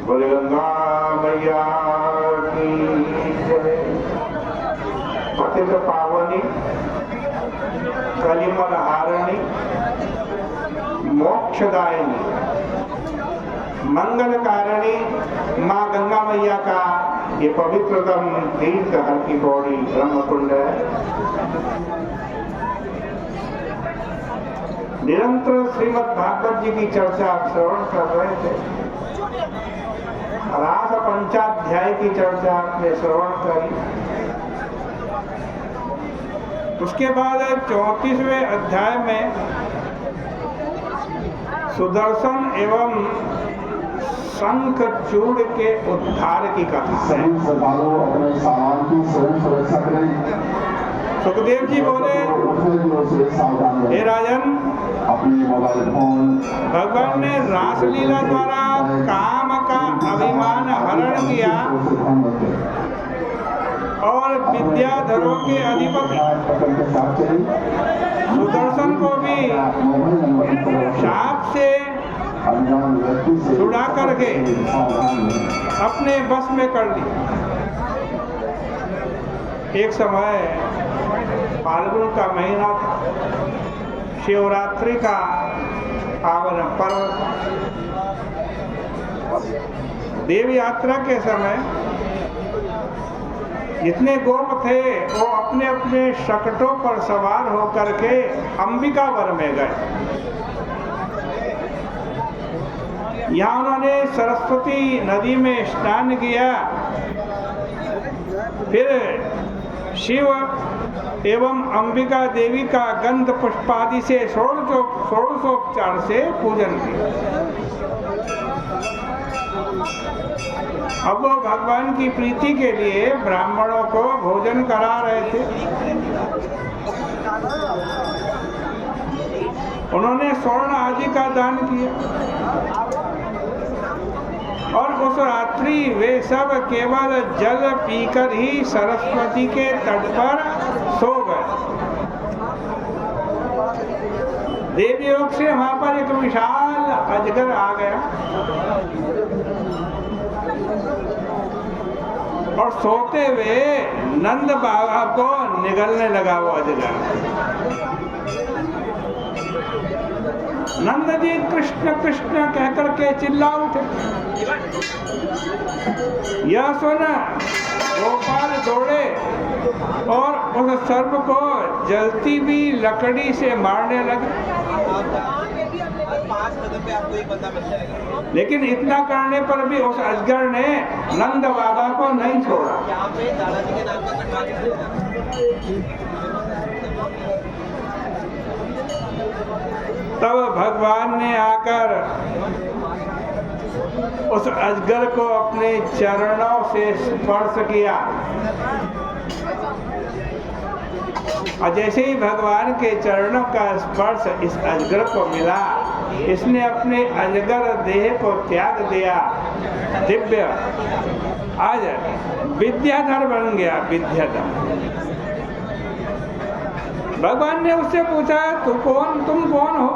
बोले गंगा मैया की जय। पतित पावनी कलिमल हारिणी मोक्षदायिनी मंगल कारिणी माँ गंगा मैया का ये पवित्रतम तीर्थ हर की पौड़ी ब्रह्मकुंड है। निरंतर श्रीमद् भागवत जी की चर्चा आप श्रवण कर रहे थे। रास पंचाध्याय की चर्चा आपने श्रवण करी। उसके बाद 34वें अध्याय में सुदर्शन एवं शंखचूड़ के उद्धार की कथा है। सुखदेव जी बोले, हे राजन, भगवान ने रासलीला द्वारा काम का अभिमान हरण किया और विद्याधरों के अधिपति सुदर्शन को भी शाप से छुड़ा करके अपने बस में कर ली। एक समय फाल्गुन का महीना था, शिवरात्रि का पावन पर्व था। देव यात्रा के समय जितने गोप थे वो अपने अपने शकटों पर सवार होकर के अंबिकावर में गए। यहाँ उन्होंने सरस्वती नदी में स्नान किया, फिर शिव एवं अंबिका देवी का गंध पुष्पादि से षोडशोपचार से पूजन किया। अब वो भगवान की प्रीति के लिए ब्राह्मणों को भोजन करा रहे थे। उन्होंने स्वर्ण आदि का दान किया और उस रात्रि वे सब केवल जल पीकर ही सरस्वती के तट पर सो गए। देवयोग से वहां पर एक विशाल अजगर आ गया और सोते हुए नंद बाबा को निगलने लगा वो अजगर। नंद जी कृष्ण कृष्ण कहकर के चिल्ला उठे। यह सुन गोपाल दौड़े और उस सर्प को जलती हुई लकड़ी से मारने लगे। लेकिन इतना करने पर भी उस अजगर ने नंद बाबा को नहीं छोड़ा। तब भगवान ने आकर उस अजगर को अपने चरणों से स्पर्श किया और जैसे ही भगवान के चरणों का स्पर्श इस अजगर को मिला, इसने अपने अजगर देह को त्याग दिया। दिव्य आज विद्याधर बन गया। विद्याधर। भगवान ने उससे पूछा, तुम कौन हो?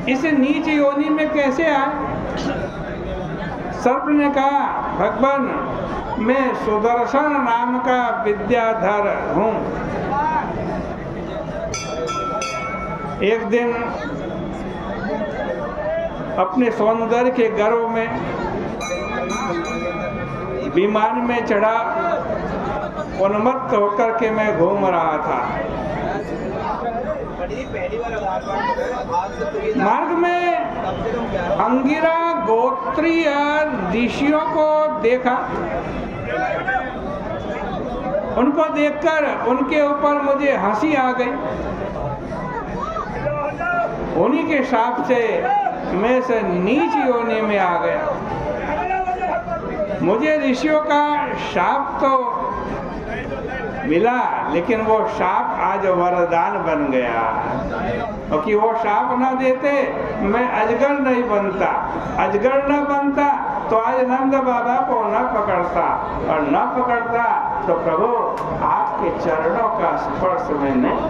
इस नीच योनि में कैसे आए? सर्प ने कहा, भगवान, मैं सुदर्शन नाम का विद्याधर हूँ। एक दिन अपने सौंदर्य के गर्व में विमान में चढ़ा उन्मत्त होकर के मैं घूम रहा था। मार्ग में अंगिरा गोत्रीय ऋषियों को देखा। उनको देखकर उनके ऊपर मुझे हंसी आ गई। उन्हीं के शाप से मैं से नीच योनि में आ गया। मुझे ऋषियों का शाप तो मिला, लेकिन वो शाप आज वरदान बन गया। क्योंकि वो शाप ना देते मैं अजगर नहीं बनता। अजगर न बनता तो आज नंद बाबा को न पकड़ता, और न पकड़ता तो प्रभु आपके चरणों का स्पर्श में नहीं।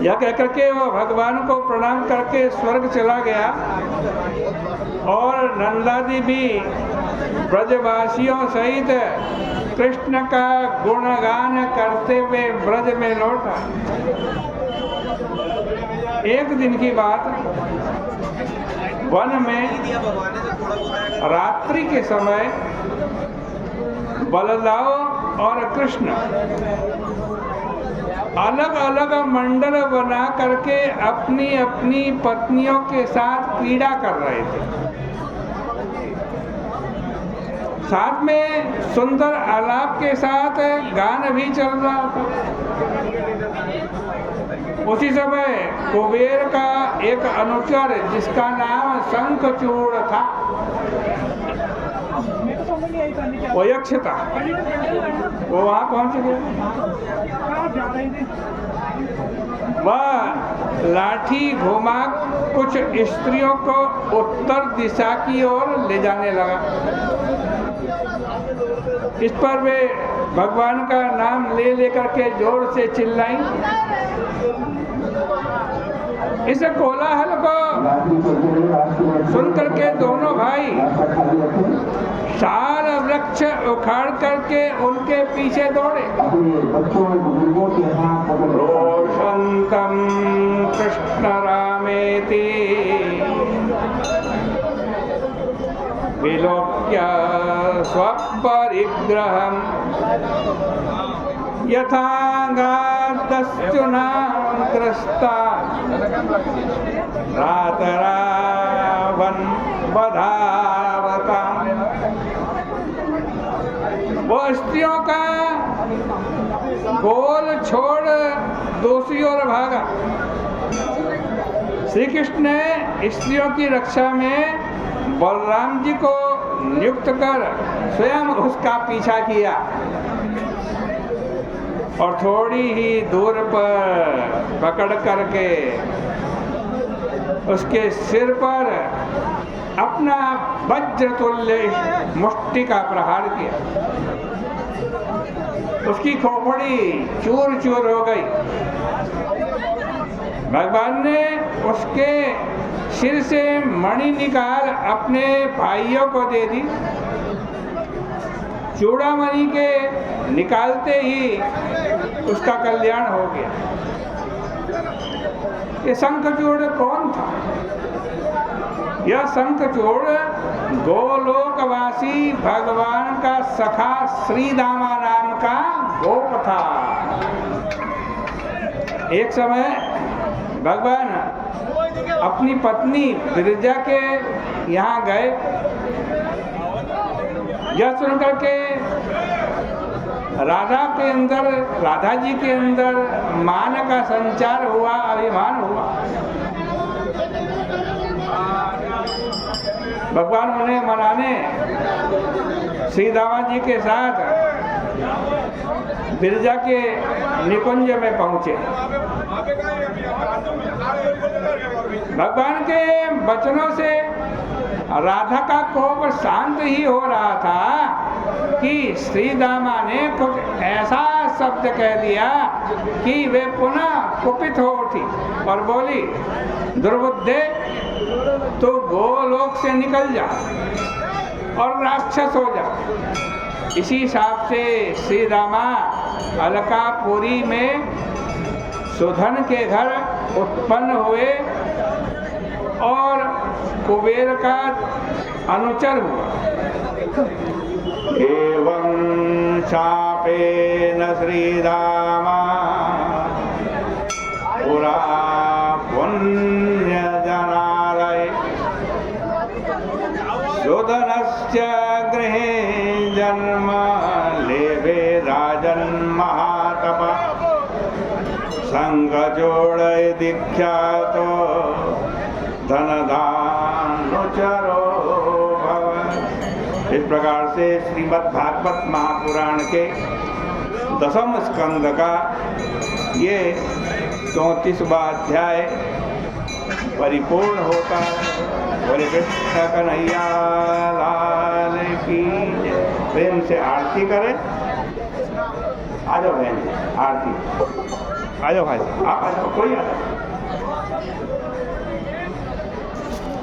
यह कहकर के वो भगवान को प्रणाम करके स्वर्ग चला गया और नंदादी भी ब्रजवासियों सहित कृष्ण का गुणगान करते हुए ब्रज में लौटा। एक दिन की बात, वन में रात्रि के समय बलदाव और कृष्ण अलग अलग मंडल बना करके अपनी अपनी पत्नियों के साथ क्रीड़ा कर रहे थे। साथ में सुंदर आलाप के साथ गान भी चल रहा था। उसी समय कुबेर का एक अनुचर जिसका नाम शंखचूड़ था, वो यक्ष था, वो वहां पहुंच गया। वह लाठी घुमा कुछ स्त्रियों को उत्तर दिशा की ओर ले जाने लगा। इस पर वे भगवान का नाम ले लेकर के जोर से चिल्लाई। इस कोलाहल को सुनकर के दोनों भाई साल वृक्ष उखाड़ करके उनके पीछे दौड़े। रोषंतम कृष्ण रामेति विलोक्य स्वपरिग्रहम् यथागादश्चुनाग्रस्ता रातरावन् वधावता। वो स्त्रियों का गोल छोड़ दूसरी ओर भागा। श्री कृष्ण ने स्त्रियों की रक्षा में बलराम जी को नियुक्त कर स्वयं उसका पीछा किया और थोड़ी ही दूर पर पकड़ करके उसके सिर पर अपना वज्रतुल्य मुष्टि का प्रहार किया। उसकी खोपड़ी चूर चूर हो गई। भगवान ने उसके सिर से मणि निकाल अपने भाइयों को दे दी। चूड़ामणि के निकालते ही उसका कल्याण हो गया। ये शंखचूड़ कौन था? यह शंखचूड़ गोलोकवासी भगवान का सखा श्रीदामा नाम का गोप था। एक समय भगवान अपनी पत्नी विरजा के यहाँ गए। यह सुनकर के राधा जी के अंदर मान का संचार हुआ, अभिमान हुआ। भगवान उन्हें मनाने श्री दामा जी के साथ विरजा के निकुंज में पहुंचे। भगवान के वचनों से राधा का कोप शांत ही हो रहा था कि श्री दामा ने कुछ ऐसा शब्द कह दिया कि वे पुनः कुपित हो उठी और बोली, दुर्बुद्धे, तो गोलोक से निकल जा और राक्षस हो जा। इसी हिसाब से श्री रामा अलकापुरी में सुधन के घर उत्पन्न हुए और कुबेर का अनुचर हुआ। एवं शापेन श्रीरामा पुरा पुण्य जनालय सुधनस्य गृहे जन्म लेवे राजन् महातपः संघचूड़ दीक्षातो धनधानुचरो भव। इस प्रकार से श्रीमद् भागवत महापुराण के 10वें स्कंद का ये 34वां अध्याय परिपूर्ण होता है। बोले कृष्ण कन्हैया लाल की जय। प्रेम से आरती करें। आ जाओ बहन, आरती। आ जाओ भाई साहब, आप आ जाओ, कोई आ जाओ।